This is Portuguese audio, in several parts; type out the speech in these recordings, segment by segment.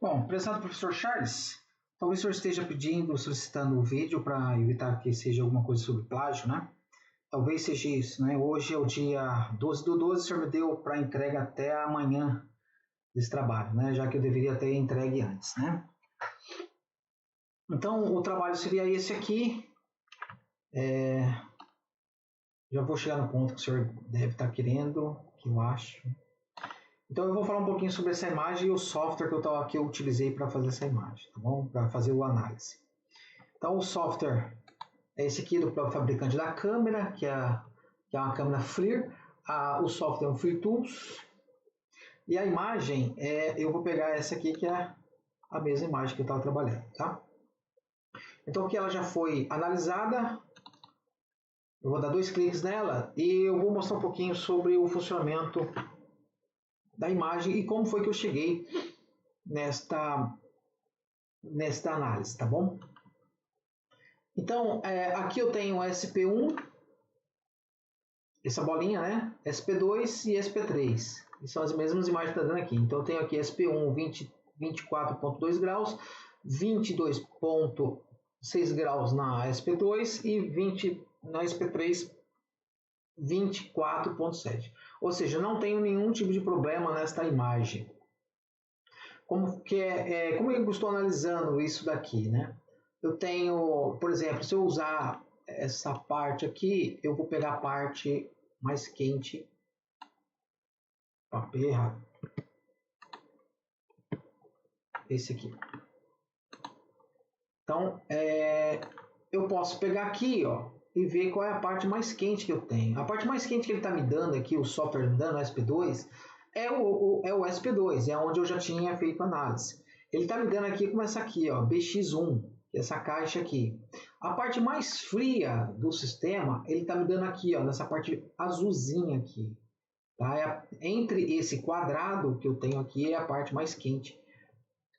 Bom, prezado professor Charles, talvez o senhor esteja solicitando o vídeo para evitar que seja alguma coisa sobre plágio, né? Talvez seja isso, né? Hoje é o dia 12/12, o senhor me deu para entrega até amanhã desse trabalho, né? Já que eu deveria ter entregue antes, né? Então, o trabalho seria esse aqui. Já vou chegar no ponto que o senhor deve estar querendo, que eu acho. Então eu vou falar um pouquinho sobre essa imagem e o software que eu utilizei para fazer essa imagem, tá bom? Para fazer o análise. Então o software é esse aqui do próprio fabricante da câmera, que é uma câmera FLIR. O software é um FLIRTools. E a imagem, eu vou pegar essa aqui, que é a mesma imagem que eu estava trabalhando, tá? Então aqui ela já foi analisada. Eu vou dar 2 cliques nela e eu vou mostrar um pouquinho sobre o funcionamento da imagem e como foi que eu cheguei nesta análise, tá bom? Então, aqui eu tenho SP1, essa bolinha, né? SP2 e SP3. E são as mesmas imagens que está dando aqui. Então, eu tenho aqui SP1 24,2 graus, 22,6 graus na SP2 e 20 na SP3, 24,7. Ou seja, não tenho nenhum tipo de problema nesta imagem. Como eu estou analisando isso daqui, né? Eu tenho, por exemplo, se eu usar essa parte aqui, eu vou pegar a parte mais quente. Papel errado. Esse aqui. Então, eu posso pegar aqui, ó, e ver qual é a parte mais quente que eu tenho. A parte mais quente que ele está me dando aqui, o software me dando, o SP2, é o SP2, é onde eu já tinha feito análise. Ele está me dando aqui como essa aqui, ó, BX1, que é essa caixa aqui. A parte mais fria do sistema, ele está me dando aqui, ó, nessa parte azulzinha aqui. Tá? Entre esse quadrado que eu tenho aqui, é a parte mais quente.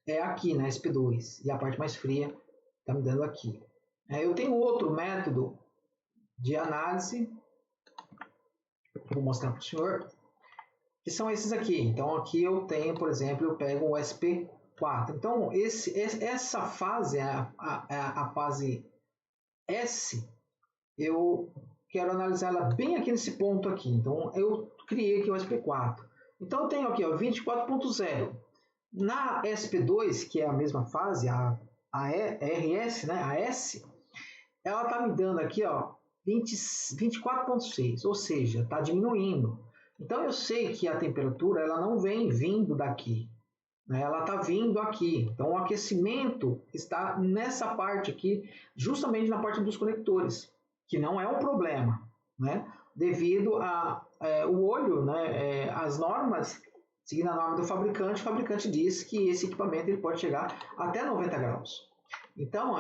É aqui, na SP2. E a parte mais fria está me dando aqui. Eu tenho outro método de análise, vou mostrar para o senhor, que são esses aqui. Então aqui eu tenho, por exemplo, eu pego o SP4. Então essa fase, a fase S, eu quero analisar ela bem aqui nesse ponto aqui. Então eu criei aqui o SP4. Então eu tenho aqui 24.0. Na SP2, que é a mesma fase, a RS, né, a S, ela está me dando aqui, ó, 24,6, ou seja, está diminuindo. Então eu sei que a temperatura ela não vem vindo daqui, né? Ela está vindo aqui. Então o aquecimento está nessa parte aqui, justamente na parte dos conectores, que não é um problema, né? Devido o olho, né? As normas, seguindo a norma do fabricante, o fabricante diz que esse equipamento ele pode chegar até 90 graus. Então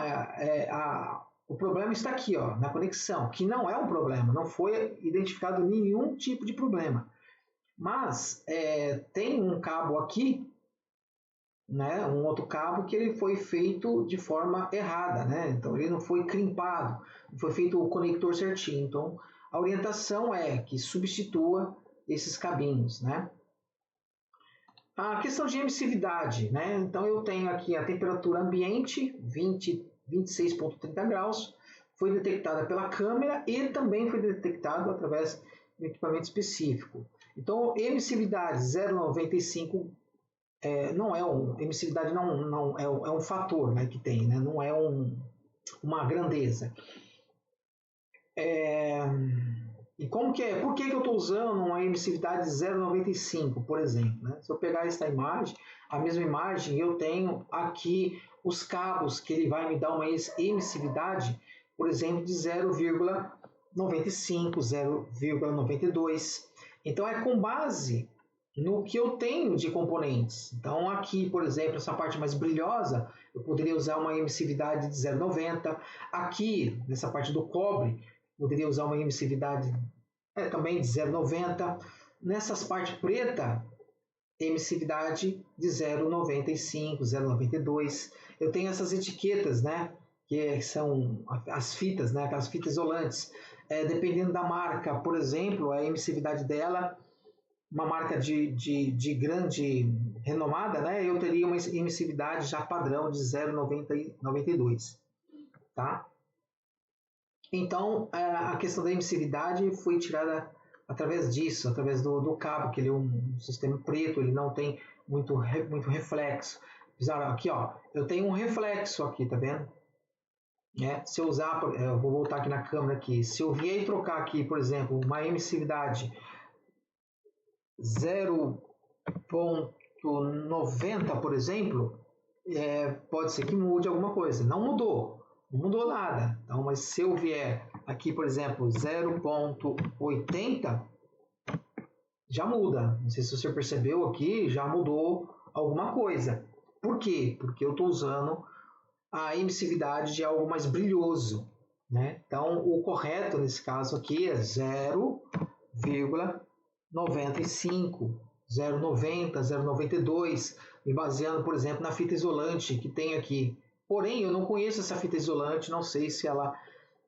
o problema está aqui, ó, na conexão, que não é um problema, não foi identificado nenhum tipo de problema. Mas tem um cabo aqui, né, um outro cabo que ele foi feito de forma errada, né? Então ele não foi crimpado, não foi feito o conector certinho. Então a orientação é que substitua esses cabinhos, né? A questão de emissividade, né? Então eu tenho aqui a temperatura ambiente, 26,30 graus, foi detectada pela câmera e também foi detectado através de um equipamento específico. Então, emissividade 0,95 não é emissividade não é um fator, né, que tem, né? Não é uma grandeza. E como que é? Por que eu estou usando uma emissividade 0,95, por exemplo? Né? Se eu pegar esta imagem, a mesma imagem, eu tenho aqui os cabos que ele vai me dar uma emissividade, por exemplo, de 0,95, 0,92. Então é com base no que eu tenho de componentes. Então aqui, por exemplo, essa parte mais brilhosa, eu poderia usar uma emissividade de 0,90. Aqui, nessa parte do cobre, poderia usar uma emissividade também de 0,90. Nessas partes preta, emissividade de 0,95, 0,92. Eu tenho essas etiquetas, né, que são as fitas, né, aquelas fitas isolantes. Dependendo da marca, por exemplo, a emissividade dela uma marca de grande renomada, né, eu teria uma emissividade já padrão de 0,92, tá? Então, a questão da emissividade foi tirada através disso, através do cabo, que ele é um sistema preto, ele não tem muito reflexo. Aqui, ó, eu tenho um reflexo aqui, tá vendo? Se eu usar, eu vou voltar aqui na câmera aqui, se eu vier e trocar aqui, por exemplo, uma emissividade 0,90, por exemplo, pode ser que mude alguma coisa. Não mudou nada. Então, mas se eu vier aqui, por exemplo, 0,80, já muda. Não sei se você percebeu aqui, já mudou alguma coisa. Por quê? Porque eu estou usando a emissividade de algo mais brilhoso, né? Então, o correto nesse caso aqui é 0,95, 0,90, 0,92, me baseando, por exemplo, na fita isolante que tem aqui. Porém, eu não conheço essa fita isolante, não sei se ela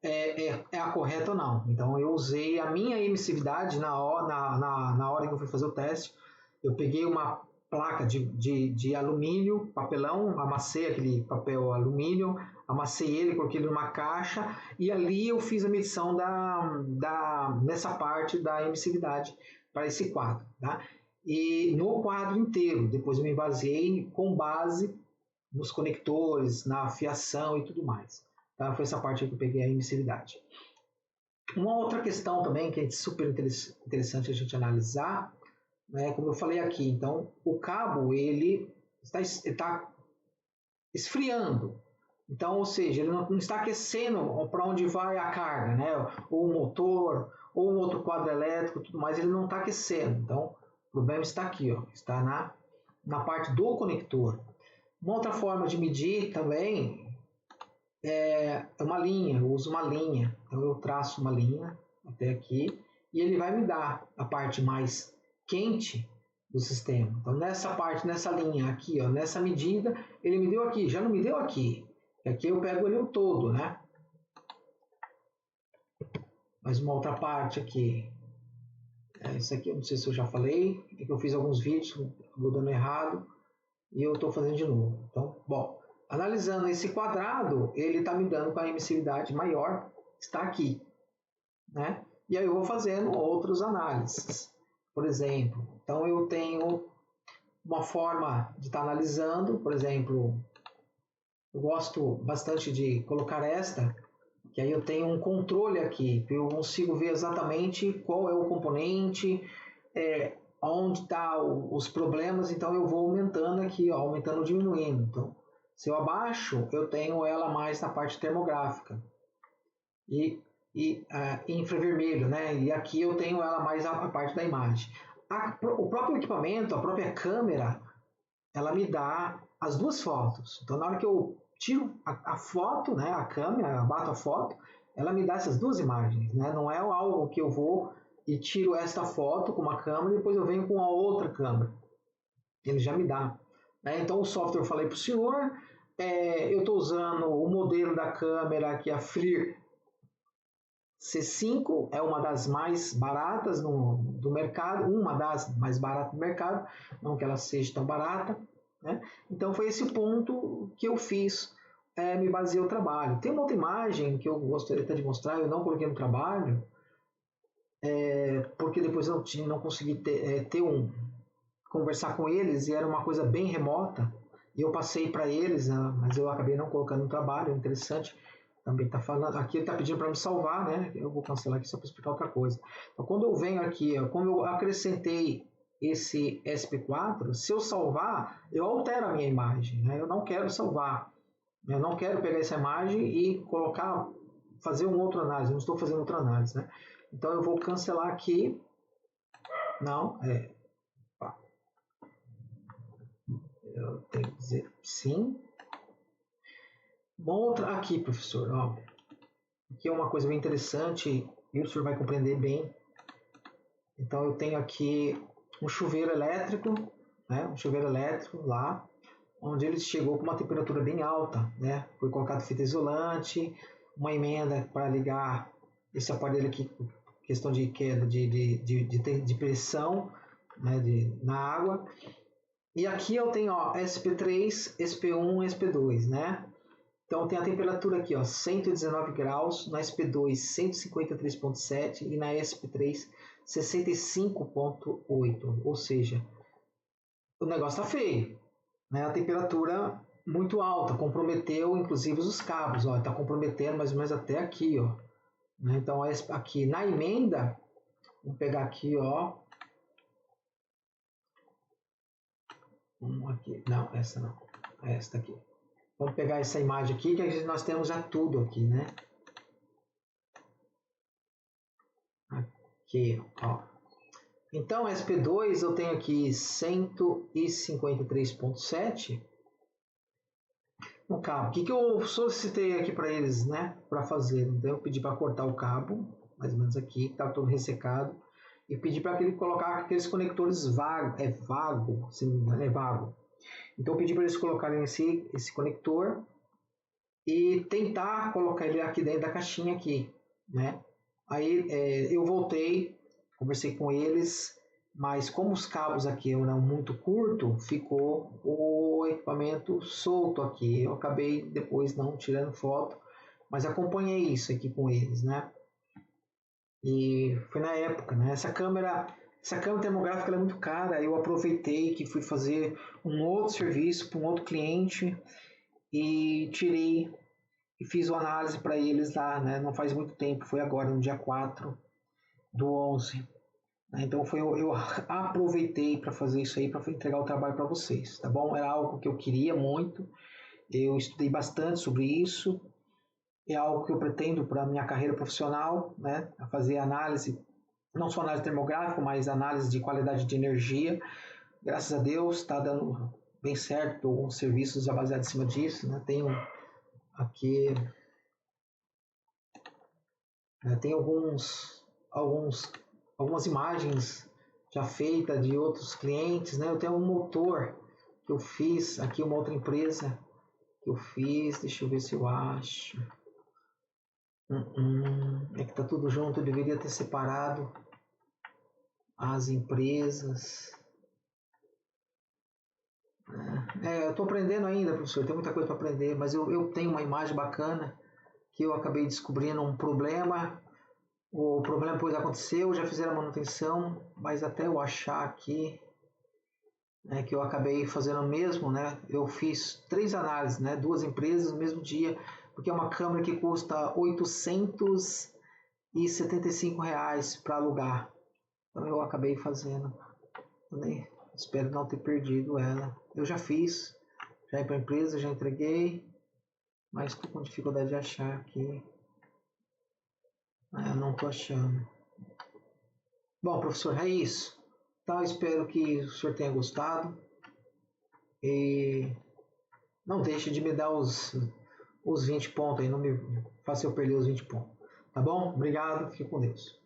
é a correta ou não. Então, eu usei a minha emissividade na hora que eu fui fazer o teste. Eu peguei uma placa de alumínio, papelão, amassei aquele papel alumínio, amassei ele, coloquei ele numa caixa e ali eu fiz a medição nessa parte da emissividade para esse quadro, tá? E no quadro inteiro, depois eu me baseei com base nos conectores, na fiação e tudo mais. Tá? Foi essa parte que eu peguei a emissividade. Uma outra questão também que é super interessante a gente analisar, né, como eu falei aqui, então o cabo ele está esfriando, então, ou seja, ele não está aquecendo para onde vai a carga, né, ou o motor, ou um outro quadro elétrico, tudo mais, ele não está aquecendo. Então, o problema está aqui, ó, está na parte do conector. Uma outra forma de medir também é uma linha, eu uso uma linha, então eu traço uma linha até aqui e ele vai me dar a parte mais quente do sistema. Então nessa parte, nessa linha aqui, ó, nessa medida, ele me deu aqui, já não me deu aqui. Aqui eu pego ele todo, né? Mais uma outra parte aqui. Isso aqui eu não sei se eu já falei, é que eu fiz alguns vídeos, vou dando errado e eu estou fazendo de novo. Então, bom, analisando esse quadrado, ele está me dando com a emissividade maior, está aqui, né? E aí eu vou fazendo outras análises. Por exemplo, então eu tenho uma forma de estar analisando, por exemplo, eu gosto bastante de colocar esta, que aí eu tenho um controle aqui, que eu consigo ver exatamente qual é o componente, onde estão os problemas, então eu vou aumentando aqui, ó, aumentando ou diminuindo. Então, se eu abaixo, eu tenho ela mais na parte termográfica e infravermelho, né? E aqui eu tenho ela mais a parte da imagem. O próprio equipamento, a própria câmera, ela me dá as duas fotos. Então, na hora que eu tiro a foto, né, a câmera, bato a foto, ela me dá essas duas imagens, né? Não é algo que eu vou e tiro esta foto com uma câmera e depois eu venho com a outra câmera. Ele já me dá. Né? Então, o software eu falei para o senhor, eu estou usando o modelo da câmera que é a FLIR C5, é uma das mais baratas do mercado, uma das mais baratas do mercado, não que ela seja tão barata. Né? Então, foi esse ponto que eu fiz, me baseei o trabalho. Tem uma outra imagem que eu gostaria até de mostrar, eu não coloquei no trabalho, porque depois eu não consegui conversar com eles e era uma coisa bem remota e eu passei para eles, né, mas eu acabei não colocando no trabalho. É interessante, também está falando aqui, ele está pedindo para me salvar, né? Eu vou cancelar aqui só para explicar outra coisa. Então, quando eu venho aqui, como eu acrescentei esse SP4, se eu salvar, eu altero a minha imagem, né? Eu não quero salvar, eu não quero pegar essa imagem e colocar, fazer uma outra análise, eu não estou fazendo outra análise, né? Então eu vou cancelar aqui, não, eu tenho que dizer sim. Uma outra aqui, professor, ó, aqui é uma coisa bem interessante e o senhor vai compreender bem. Então eu tenho aqui um chuveiro elétrico, né, um chuveiro elétrico lá, onde ele chegou com uma temperatura bem alta, né? Foi colocado fita isolante, uma emenda para ligar esse aparelho aqui, questão de queda de pressão, né, na água. E aqui eu tenho, ó, SP3, SP1, SP2, né? Então tem a temperatura aqui, ó, 119 graus, na SP2 153,7 e na SP3 65,8. Ou seja, o negócio tá feio, né? A temperatura muito alta, comprometeu inclusive os cabos, ó, tá comprometendo mais ou menos até aqui, ó. Né? Então aqui na emenda, vamos pegar aqui, ó. Aqui, não, essa não, esta aqui. Vamos pegar essa imagem aqui, que nós temos já tudo aqui, né? Aqui, ó. Então, SP2 eu tenho aqui 153,7 no cabo. O que eu solicitei aqui para eles, né? Para fazer. Então, eu pedi para cortar o cabo, mais ou menos aqui, que estava todo ressecado. E pedi para ele colocar aqueles conectores vago, se não me engano, é vago. Então, eu pedi para eles colocarem esse conector e tentar colocar ele aqui dentro da caixinha aqui, né? Aí eu voltei, conversei com eles, mas como os cabos aqui eram muito curtos, ficou o equipamento solto aqui. Eu acabei depois não tirando foto, mas acompanhei isso aqui com eles, né? E foi na época, né? Essa câmera termográfica ela é muito cara. Eu aproveitei que fui fazer um outro serviço para um outro cliente e tirei e fiz uma análise para eles lá, né? Não faz muito tempo, foi agora, no dia 4/11. Né? Então eu aproveitei para fazer isso aí, para entregar o trabalho para vocês, tá bom? Era algo que eu queria muito, eu estudei bastante sobre isso, é algo que eu pretendo para a minha carreira profissional, né? A fazer análise, não só análise termográfica, mas análise de qualidade de energia. Graças a Deus está dando bem certo, alguns serviços já baseados em cima disso, né? Tenho aqui tem algumas imagens já feitas de outros clientes, né? Eu tenho um motor que eu fiz aqui, uma outra empresa que eu fiz, deixa eu ver se eu acho. É que tá tudo junto, eu deveria ter separado as empresas. Eu estou aprendendo ainda, professor, tem muita coisa para aprender, mas eu tenho uma imagem bacana que eu acabei descobrindo um problema. O problema depois aconteceu, já fizeram a manutenção, mas até eu achar aqui, né, que eu acabei fazendo mesmo, né? Eu fiz 3 análises, né? 2 empresas no mesmo dia, porque é uma câmera que custa R$875 para alugar. Então eu acabei fazendo. Também espero não ter perdido ela. Eu já fiz, já ir para a empresa, já entreguei, mas estou com dificuldade de achar aqui. Eu não estou achando. Bom, professor, é isso. Então, espero que o senhor tenha gostado. E não deixe de me dar os 20 pontos aí. Não me faça eu perder os 20 pontos. Tá bom? Obrigado. Fique com Deus.